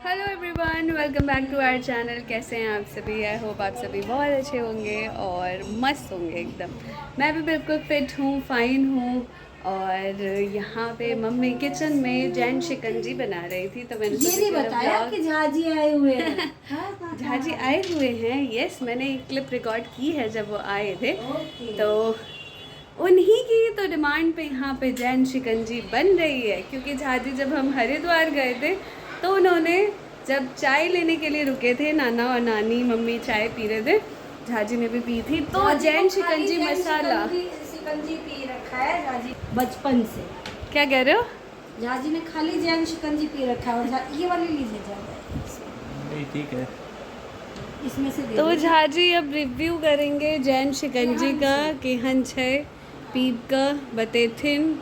Hello everyone, welcome back to our channel. कैसे हैं आप सभी? आई होप आप सभी बहुत अच्छे होंगे और मस्त होंगे एकदम। मैं भी बिल्कुल फिट हूँ, फाइन हूँ। और यहाँ पे मम्मी किचन में जैन शिकंजी बना रही थी, तो मैंने ये नहीं बताया कि झाजी आए हुए हैं। झाजी आए हुए हैं। यस, मैंने एक क्लिप रिकॉर्ड की है जब वो आए थे। तो उन्हीं की तो डिमांड पे यहाँ पे जैन शिकंजी बन रही है, क्योंकि झाजी जब हम हरिद्वार गए थे तो उन्होंने जब चाय लेने के लिए रुके थे, नाना और नानी मम्मी चाय पी रहे थे, झाजी ने भी पी थी, तो जैन शिकंजी मसाला शिकंजी पी रखा है झाजी बचपन से। क्या कह रहे हो? झाजी ने खाली जैन शिकंजी पी रखा है। और ये वाली लीजिए नहीं ठीक है, इसमें से तो झाजी अब रिव्यू करेंगे जैन शिकंजी का कि हंच है पीप का बतेथिन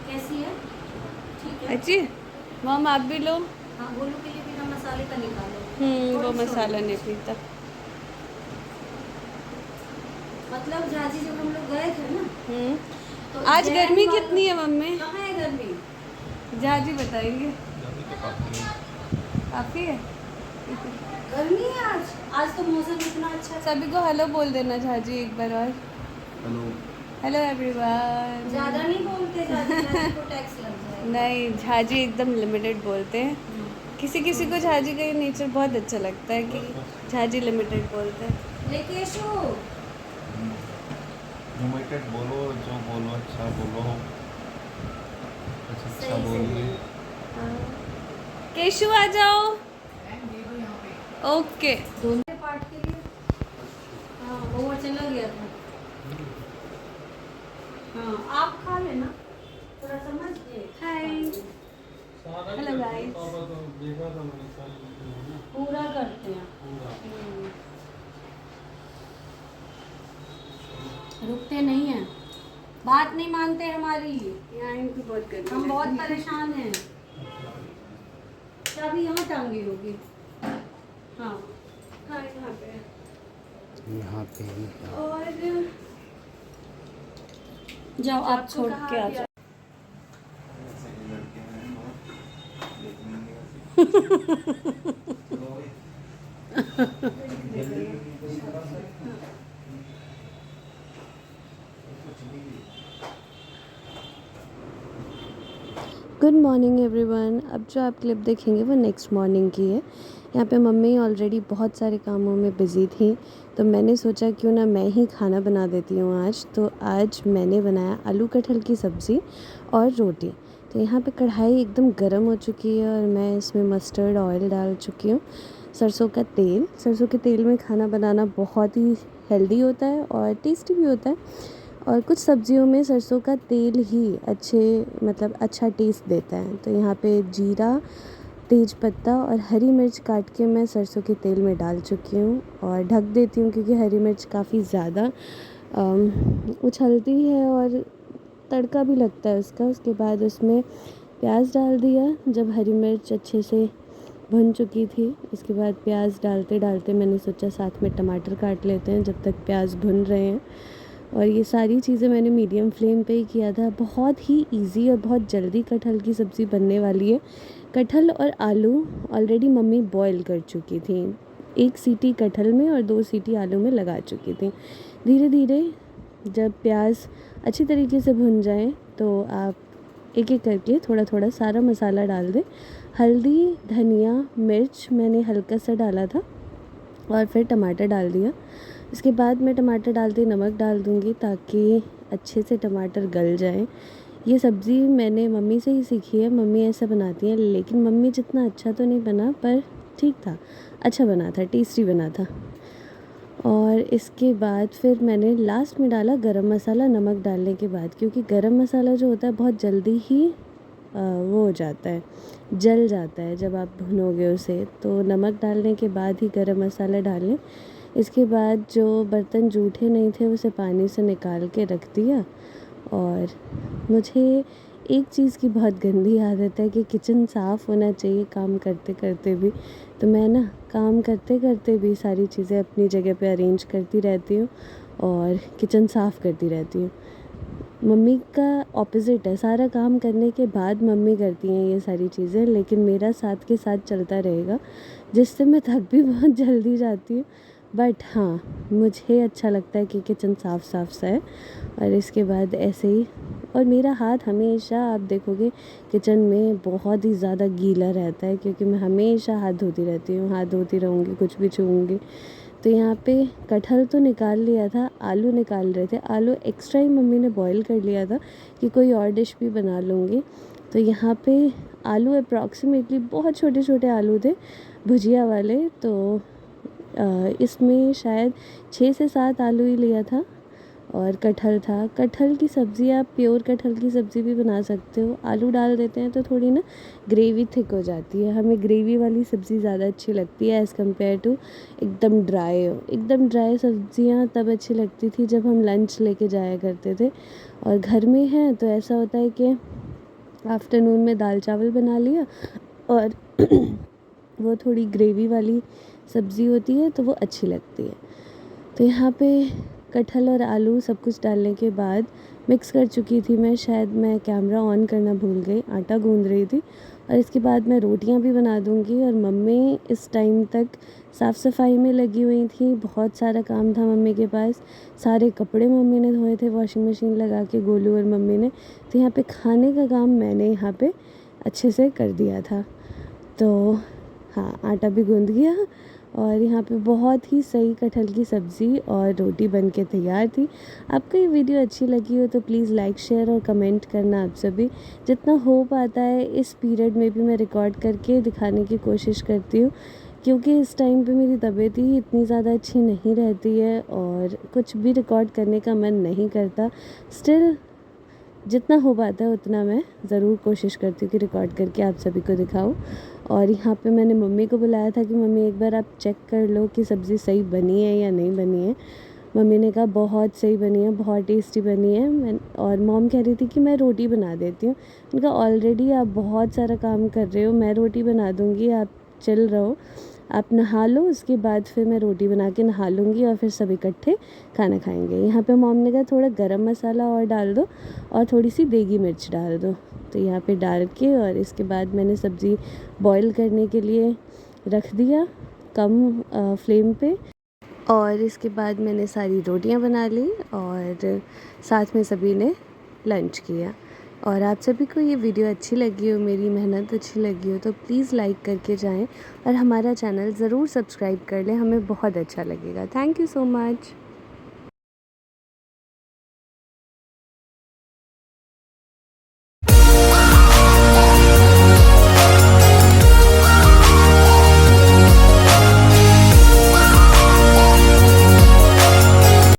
कैसी है? ठीक है। अच्छी। मम आप भी लो। हाँ, गोलू के लिए बिना मसाले का निकालो। वो मसाला नहीं पीता। मतलब झाजी जब हम लोग गए थे ना, तो आज गर्मी कितनी है मम्मी? कहाँ है गर्मी? झाजी बताएंगे। काफ़ी है। गर्मी है आज तो मौसम इतना अच्छा है। सभी को हेलो बोल देना झाजी एक बार और। Hello hello everyone. ज़्यादा नहीं बोलते झाजी को टैक्स लग जाएगा। नहीं, झाजी एकदम लिमिटेड बोलते हैं। किसी किसी को झाजी का ये नेचर बहुत अच्छा लगता है कि झाजी लिमिटेड बोलते हैं। लेकेशु लिमिटेड बोलो, जो बोलो अच्छा बोलो, अच्छा सही बोलिए। केशु आ जाओ। ओके। दोनों पार्ट के लिए। हाँ, वो चला गया था। हाँ, आप खा लेना थोड़ा समझ के। हाय। Hello guys. पूरा करते हैं। रुकते नहीं हैं, बात नहीं मानते हमारी। यहाँ इनकी बहुत गर्मी हम बहुत लगती है। परेशान हैं। चाबी यहाँ टांगी होगी। हाँ हाँ, यहाँ पे है। यहाँ पे ही और जाओ आप आपको छोड़ कहाँ के आ दिया? जाओ। Good morning everyone. अब जो आप क्लिप देखेंगे वो नेक्स्ट मॉर्निंग की है। यहाँ पे मम्मी ऑलरेडी बहुत सारे कामों में बिज़ी थी, तो मैंने सोचा क्यों ना मैं ही खाना बना देती हूँ आज। तो आज मैंने बनाया आलू कटहल की सब्ज़ी और रोटी। तो यहाँ पे कढ़ाई एकदम गर्म हो चुकी है और मैं इसमें मस्टर्ड ऑयल डाल चुकी हूँ, सरसों का तेल। सरसों के तेल में खाना बनाना बहुत ही हेल्दी होता है और टेस्टी भी होता है। और कुछ सब्जियों में सरसों का तेल ही अच्छा टेस्ट देता है। तो यहाँ पे जीरा, तेज पत्ता और हरी मिर्च काट के मैं सरसों के तेल में डाल चुकी हूँ और ढक देती हूँ, क्योंकि हरी मिर्च काफ़ी ज़्यादा उछलती है और तड़का भी लगता है उसका। उसके बाद उसमें प्याज डाल दिया। जब हरी मिर्च अच्छे से भुन चुकी थी, इसके बाद प्याज डालते डालते मैंने सोचा साथ में टमाटर काट लेते हैं जब तक प्याज भुन रहे हैं। और ये सारी चीज़ें मैंने मीडियम फ्लेम पे ही किया था। बहुत ही इजी और बहुत जल्दी कटहल की सब्ज़ी बनने वाली है। कटहल और आलू ऑलरेडी मम्मी बॉईल कर चुकी थी, 1 सीटी कटहल में और 2 सीटी आलू में लगा चुकी थी। धीरे धीरे जब प्याज अच्छी तरीके से भुन जाए तो आप एक एक करके थोड़ा थोड़ा सारा मसाला डाल दें। हल्दी, धनिया, मिर्च मैंने हल्का सा डाला था और फिर टमाटर डाल दिया। इसके बाद मैं टमाटर डालते नमक डाल दूँगी ताकि अच्छे से टमाटर गल जाएं। ये सब्ज़ी मैंने मम्मी से ही सीखी है, मम्मी ऐसा बनाती हैं, लेकिन मम्मी जितना अच्छा तो नहीं बना, पर ठीक था, अच्छा बना था, टेस्टी बना था। और इसके बाद फिर मैंने लास्ट में डाला गरम मसाला नमक डालने के बाद, क्योंकि गरम मसाला जो होता है बहुत जल्दी ही वो हो जाता है, जल जाता है जब आप भुनोगे उसे। तो नमक डालने के बाद ही गरम मसाला डालें। इसके बाद जो बर्तन जूठे नहीं थे उसे पानी से निकाल के रख दिया। और मुझे एक चीज़ की बहुत गंदी आदत है कि किचन साफ़ होना चाहिए काम करते करते भी। तो मैं ना काम करते करते भी सारी चीज़ें अपनी जगह पे अरेंज करती रहती हूँ और किचन साफ़ करती रहती हूँ। मम्मी का ऑपोजिट है, सारा काम करने के बाद मम्मी करती हैं ये सारी चीज़ें, लेकिन मेरा साथ के साथ चलता रहेगा, जिससे मैं थक भी बहुत जल्दी जाती हूँ। बट हाँ, मुझे अच्छा लगता है कि किचन साफ़ साफ़ सा है। और इसके बाद ऐसे ही, और मेरा हाथ हमेशा आप देखोगे किचन में बहुत ही ज़्यादा गीला रहता है, क्योंकि मैं हमेशा हाथ धोती रहती हूँ, हाथ धोती रहूँगी, कुछ भी छूऊँगी। तो यहाँ पे कटहल तो निकाल लिया था, आलू निकाल रहे थे। आलू एक्स्ट्रा ही मम्मी ने बॉईल कर लिया था कि कोई और डिश भी बना लूँगी। तो यहाँ पे आलू अप्रॉक्सीमेटली बहुत छोटे छोटे आलू थे, भुजिया वाले। तो इसमें शायद 6 से 7 आलू ही लिया था, और कटहल था। कटहल की सब्ज़ी, आप प्योर कटहल की सब्ज़ी भी बना सकते हो। आलू डाल देते हैं तो थोड़ी ना ग्रेवी थिक हो जाती है। हमें ग्रेवी वाली सब्ज़ी ज़्यादा अच्छी लगती है एज़ कम्पेयर टू एकदम ड्राई हो। एकदम ड्राई सब्ज़ियाँ तब अच्छी लगती थी जब हम लंच लेके जाया करते थे, और घर में हैं तो ऐसा होता है कि आफ्टरनून में दाल चावल बना लिया, और वो थोड़ी ग्रेवी वाली सब्ज़ी होती है तो वो अच्छी लगती है। तो यहाँ पे कटहल और आलू सब कुछ डालने के बाद मिक्स कर चुकी थी मैं। शायद मैं कैमरा ऑन करना भूल गई, आटा गूंद रही थी। और इसके बाद मैं रोटियां भी बना दूंगी, और मम्मी इस टाइम तक साफ़ सफाई में लगी हुई थी। बहुत सारा काम था मम्मी के पास, सारे कपड़े मम्मी ने धोए थे वॉशिंग मशीन लगा के, गोलू और मम्मी ने। तो यहाँ पे खाने का काम मैंने यहाँ पे अच्छे से कर दिया था। तो हाँ, आटा भी गूंद गया, और यहाँ पे बहुत ही सही कटहल की सब्ज़ी और रोटी बन के तैयार थी। आपको ये वीडियो अच्छी लगी हो तो प्लीज़ लाइक, शेयर और कमेंट करना आप सभी। जितना हो पाता है इस पीरियड में भी मैं रिकॉर्ड करके दिखाने की कोशिश करती हूँ, क्योंकि इस टाइम पे मेरी तबीयत ही इतनी ज़्यादा अच्छी नहीं रहती है और कुछ भी रिकॉर्ड करने का मन नहीं करता। स्टिल जितना हो पाता है उतना मैं ज़रूर कोशिश करती हूँ कि रिकॉर्ड करके आप सभी को दिखाऊँ। और यहाँ पे मैंने मम्मी को बुलाया था कि मम्मी एक बार आप चेक कर लो कि सब्ज़ी सही बनी है या नहीं बनी है। मम्मी ने कहा बहुत सही बनी है, बहुत टेस्टी बनी है। और मॉम कह रही थी कि मैं रोटी बना देती हूँ। उनका ऑलरेडी आप बहुत सारा काम कर रहे हो, मैं रोटी बना दूँगी, आप चिल रहो, आप नहा लो, उसके बाद फिर मैं रोटी बना के नहा लूँगी और फिर सब इकट्ठे खाना खाएंगे। यहाँ पे मॉम ने कहा थोड़ा गरम मसाला और डाल दो और थोड़ी सी देगी मिर्च डाल दो। तो यहाँ पे डाल के, और इसके बाद मैंने सब्ज़ी बॉईल करने के लिए रख दिया कम फ्लेम पे। और इसके बाद मैंने सारी रोटियां बना ली और साथ में सभी ने लंच किया। और आप सभी को ये वीडियो अच्छी लगी हो, मेरी मेहनत अच्छी लगी हो तो प्लीज़ लाइक करके जाएं और हमारा चैनल ज़रूर सब्सक्राइब कर लें, हमें बहुत अच्छा लगेगा। Thank you so much.